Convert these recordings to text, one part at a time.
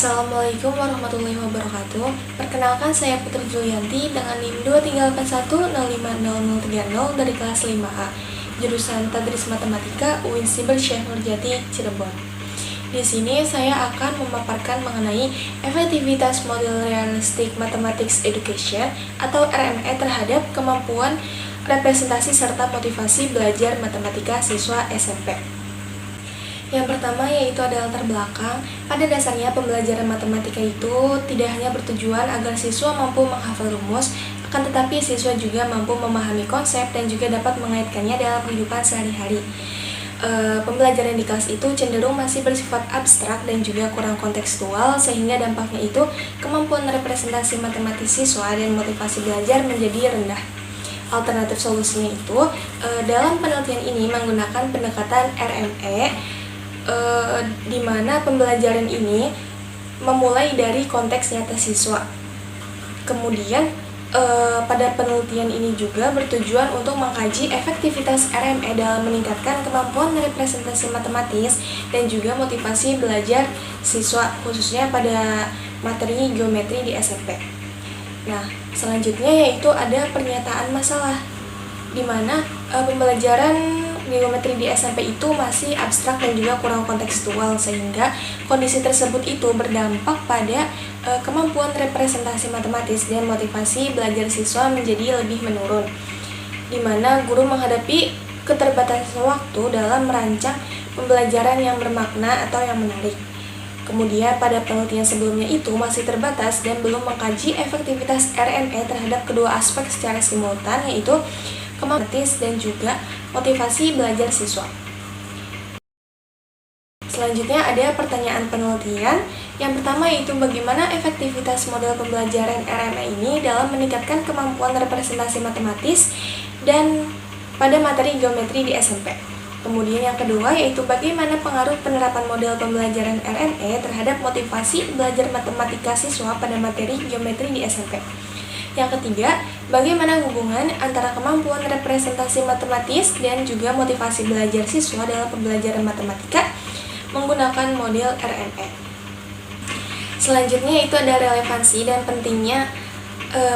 Assalamualaikum warahmatullahi wabarakatuh. Perkenalkan, saya Putri Julianti dengan NIM 238105030 dari kelas 5A, jurusan Tadris Matematika UIN Siber Syekh Nurjati, Cirebon. Di sini saya akan memaparkan mengenai efektivitas model Realistic Mathematics Education atau RME terhadap kemampuan representasi serta motivasi belajar matematika siswa SMP. Yang pertama yaitu ada latar belakang. Pada dasarnya pembelajaran matematika itu tidak hanya bertujuan agar siswa mampu menghafal rumus, akan tetapi siswa juga mampu memahami konsep dan juga dapat mengaitkannya dalam kehidupan sehari-hari. Pembelajaran di kelas itu cenderung masih bersifat abstrak dan juga kurang kontekstual, sehingga dampaknya itu kemampuan representasi matematis siswa dan motivasi belajar menjadi rendah. Alternatif solusinya itu dalam penelitian ini menggunakan pendekatan RME, di mana pembelajaran ini memulai dari konteks nyata siswa. Kemudian pada penelitian ini juga bertujuan untuk mengkaji efektivitas RME dalam meningkatkan kemampuan representasi matematis dan juga motivasi belajar siswa, khususnya pada materi geometri di SMP. Nah, selanjutnya yaitu ada pernyataan masalah, di mana pembelajaran geometri di SMP itu masih abstrak dan juga kurang kontekstual, sehingga kondisi tersebut itu berdampak pada kemampuan representasi matematis dan motivasi belajar siswa menjadi lebih menurun, di mana guru menghadapi keterbatasan waktu dalam merancang pembelajaran yang bermakna atau yang menarik. Kemudian pada penelitian sebelumnya itu masih terbatas dan belum mengkaji efektivitas RME terhadap kedua aspek secara simultan, yaitu kemampuan dan juga motivasi belajar siswa. Selanjutnya ada pertanyaan penelitian. Yang pertama yaitu bagaimana efektivitas model pembelajaran RME ini dalam meningkatkan kemampuan representasi matematis dan pada materi geometri di SMP. Kemudian yang kedua yaitu bagaimana pengaruh penerapan model pembelajaran RME terhadap motivasi belajar matematika siswa pada materi geometri di SMP. Yang ketiga, bagaimana hubungan antara kemampuan representasi matematis dan juga motivasi belajar siswa dalam pembelajaran matematika menggunakan model RME. Selanjutnya itu ada relevansi dan pentingnya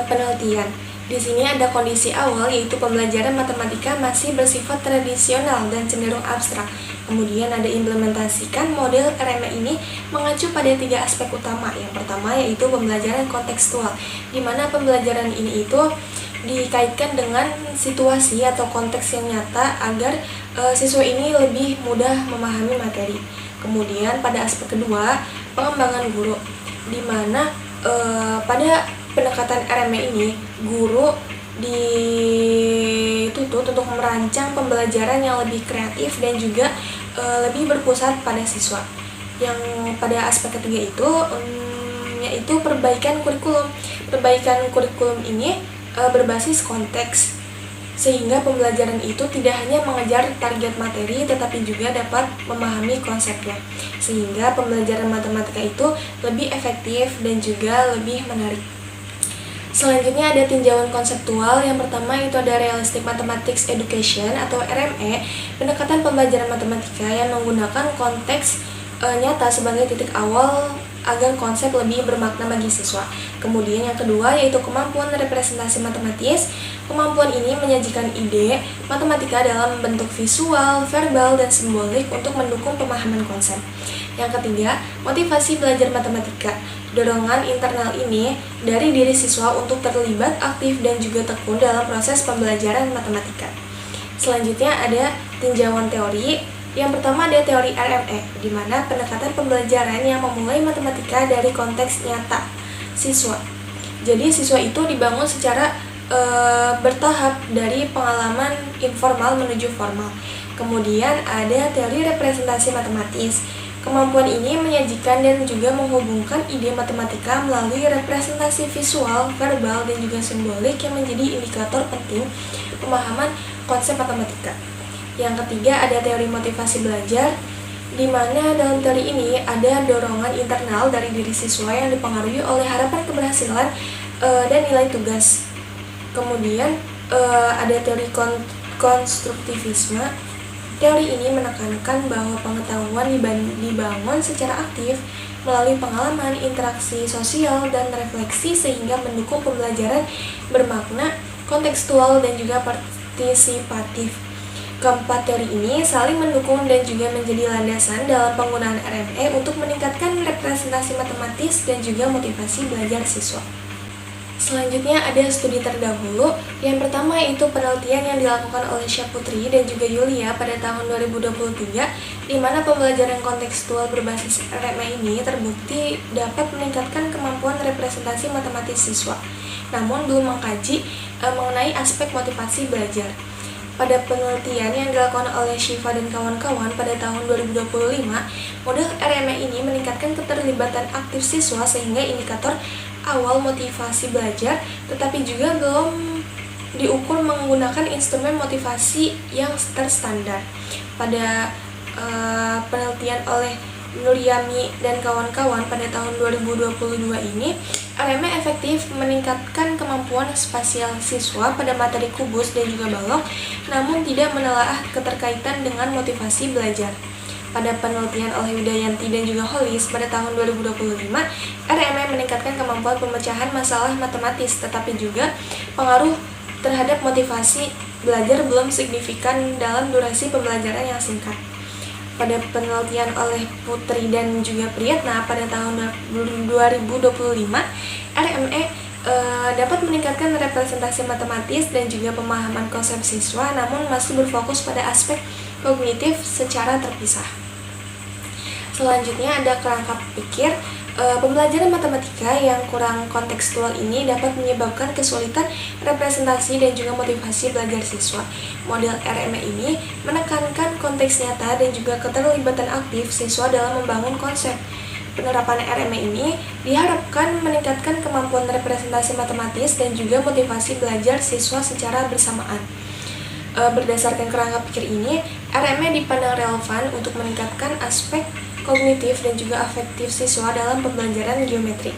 penelitian. Di sini ada kondisi awal yaitu pembelajaran matematika masih bersifat tradisional dan cenderung abstrak. Kemudian ada implementasikan model RME ini mengacu pada 3 aspek utama. Yang pertama yaitu pembelajaran kontekstual, di mana pembelajaran ini itu dikaitkan dengan situasi atau konteks yang nyata agar siswa ini lebih mudah memahami materi. Kemudian pada aspek kedua, pengembangan guru, di mana pada pendekatan RME ini guru dituntut untuk merancang pembelajaran yang lebih kreatif dan juga lebih berpusat pada siswa. Yang pada aspek ketiga itu yaitu perbaikan kurikulum. Perbaikan kurikulum ini berbasis konteks, sehingga pembelajaran itu tidak hanya mengejar target materi tetapi juga dapat memahami konsepnya, sehingga pembelajaran matematika itu lebih efektif dan juga lebih menarik. Selanjutnya ada tinjauan konseptual. Yang pertama itu ada Realistic Mathematics Education atau RME, pendekatan pembelajaran matematika yang menggunakan konteks nyata sebagai titik awal agar konsep lebih bermakna bagi siswa. Kemudian yang kedua yaitu kemampuan representasi matematis. Kemampuan ini menyajikan ide matematika dalam bentuk visual, verbal, dan simbolik untuk mendukung pemahaman konsep. Yang ketiga, motivasi belajar matematika. Dorongan internal ini dari diri siswa untuk terlibat aktif dan juga tekun dalam proses pembelajaran matematika. Selanjutnya ada tinjauan teori. Yang pertama ada teori RME, di mana pendekatan pembelajaran yang memulai matematika dari konteks nyata siswa. Jadi siswa itu dibangun secara bertahap dari pengalaman informal menuju formal. Kemudian ada teori representasi matematis. Kemampuan ini menyajikan dan juga menghubungkan ide matematika melalui representasi visual, verbal, dan juga simbolik yang menjadi indikator penting pemahaman konsep matematika. Yang ketiga ada teori motivasi belajar, di mana dalam teori ini ada dorongan internal dari diri siswa yang dipengaruhi oleh harapan keberhasilan dan nilai tugas. Kemudian ada teori konstruktivisme. Teori ini menekankan bahwa pengetahuan dibangun secara aktif melalui pengalaman, interaksi sosial, dan refleksi sehingga mendukung pembelajaran bermakna, kontekstual, dan juga partisipatif. Keempat teori ini saling mendukung dan juga menjadi landasan dalam penggunaan RME untuk meningkatkan representasi matematis dan juga motivasi belajar siswa. Selanjutnya ada studi terdahulu. Yang pertama itu penelitian yang dilakukan oleh Syaputri dan juga Yulia pada tahun 2023, di mana pembelajaran kontekstual berbasis RME ini terbukti dapat meningkatkan kemampuan representasi matematis siswa, namun belum mengkaji mengenai aspek motivasi belajar. Pada penelitian yang dilakukan oleh Shiva dan kawan-kawan pada tahun 2025, model RME ini meningkatkan keterlibatan aktif siswa sehingga indikator awal motivasi belajar, tetapi juga belum diukur menggunakan instrumen motivasi yang terstandar. Pada penelitian oleh Nuryami dan kawan-kawan pada tahun 2022 ini, RME efektif meningkatkan kemampuan spasial siswa pada materi kubus dan juga balok, namun tidak menelaah keterkaitan dengan motivasi belajar. Pada penelitian oleh Widayanti dan juga Hollis pada tahun 2025, RME meningkatkan kemampuan pemecahan masalah matematis, tetapi juga pengaruh terhadap motivasi belajar belum signifikan dalam durasi pembelajaran yang singkat. Pada penelitian oleh Putri dan juga Priyatna pada tahun 2025, RME dapat meningkatkan representasi matematis dan juga pemahaman konsep siswa, namun masih berfokus pada aspek kognitif secara terpisah. Selanjutnya ada kerangka pikir. Pembelajaran matematika yang kurang kontekstual ini dapat menyebabkan kesulitan representasi dan juga motivasi belajar siswa. Model RME ini menekankan konteks nyata dan juga keterlibatan aktif siswa dalam membangun konsep. Penerapan RME ini diharapkan meningkatkan kemampuan representasi matematis dan juga motivasi belajar siswa secara bersamaan. Berdasarkan kerangka pikir ini, RME dipandang relevan untuk meningkatkan aspek kognitif dan juga afektif siswa dalam pembelajaran geometri.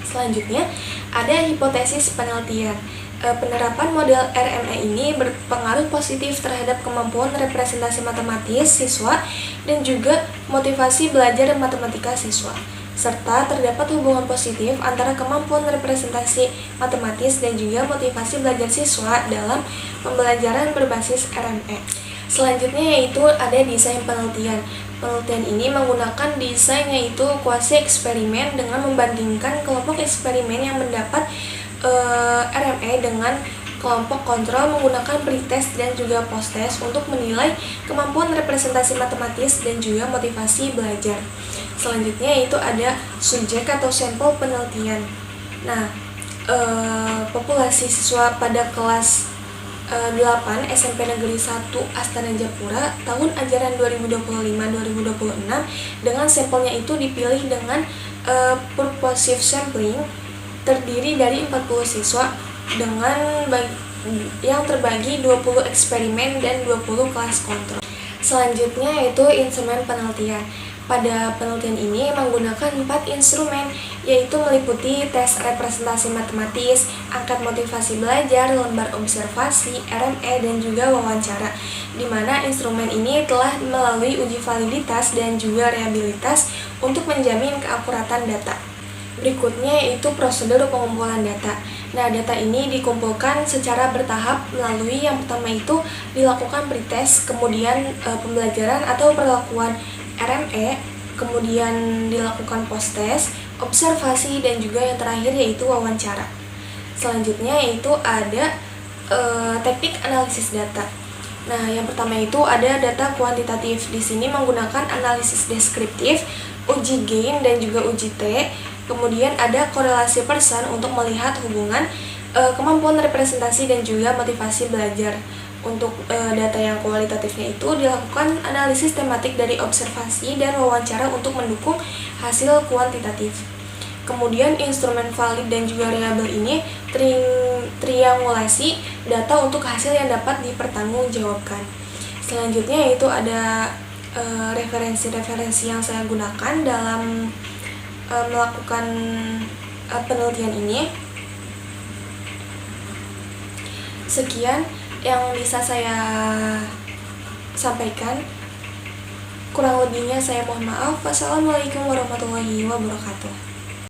Selanjutnya, ada hipotesis penelitian. Penerapan model RME ini berpengaruh positif terhadap kemampuan representasi matematis siswa dan juga motivasi belajar matematika siswa, serta terdapat hubungan positif antara kemampuan representasi matematis dan juga motivasi belajar siswa dalam pembelajaran berbasis RME. Selanjutnya yaitu ada desain penelitian. Penelitian ini menggunakan desain yaitu kuasi eksperimen dengan membandingkan kelompok eksperimen yang mendapat RME dengan kelompok kontrol menggunakan pretest dan juga posttest untuk menilai kemampuan representasi matematis dan juga motivasi belajar. Selanjutnya yaitu ada subjek atau sampel penelitian. Nah, populasi siswa pada kelas 8 SMP Negeri 1 Astana Japura tahun ajaran 2025-2026 dengan sampelnya itu dipilih dengan purposive sampling terdiri dari 40 siswa dengan yang terbagi 20 eksperimen dan 20 kelas kontrol. Selanjutnya yaitu instrumen penelitian. Pada penelitian ini menggunakan 4 instrumen, yaitu meliputi tes representasi matematis, angkat motivasi belajar, lembar observasi, RME, dan juga wawancara, di mana instrumen ini telah melalui uji validitas dan juga reliabilitas untuk menjamin keakuratan data. Berikutnya yaitu prosedur pengumpulan data. Nah, data ini dikumpulkan secara bertahap melalui yang pertama itu dilakukan pretest, kemudian pembelajaran atau perlakuan RME, kemudian dilakukan posttest, observasi, dan juga yang terakhir yaitu wawancara. Selanjutnya yaitu ada teknik analisis data. Nah, yang pertama itu ada data kuantitatif. Di sini menggunakan analisis deskriptif, uji gain, dan juga uji T. Kemudian ada korelasi Pearson untuk melihat hubungan kemampuan representasi dan juga motivasi belajar. Untuk data yang kualitatifnya itu dilakukan analisis tematik dari observasi dan wawancara untuk mendukung hasil kuantitatif. Kemudian instrumen valid dan juga reliable ini triangulasi data untuk hasil yang dapat dipertanggungjawabkan. Selanjutnya itu ada referensi-referensi yang saya gunakan dalam melakukan penelitian ini. Sekian yang bisa saya sampaikan. Kurang lebihnya saya mohon maaf. Wassalamualaikum warahmatullahi wabarakatuh.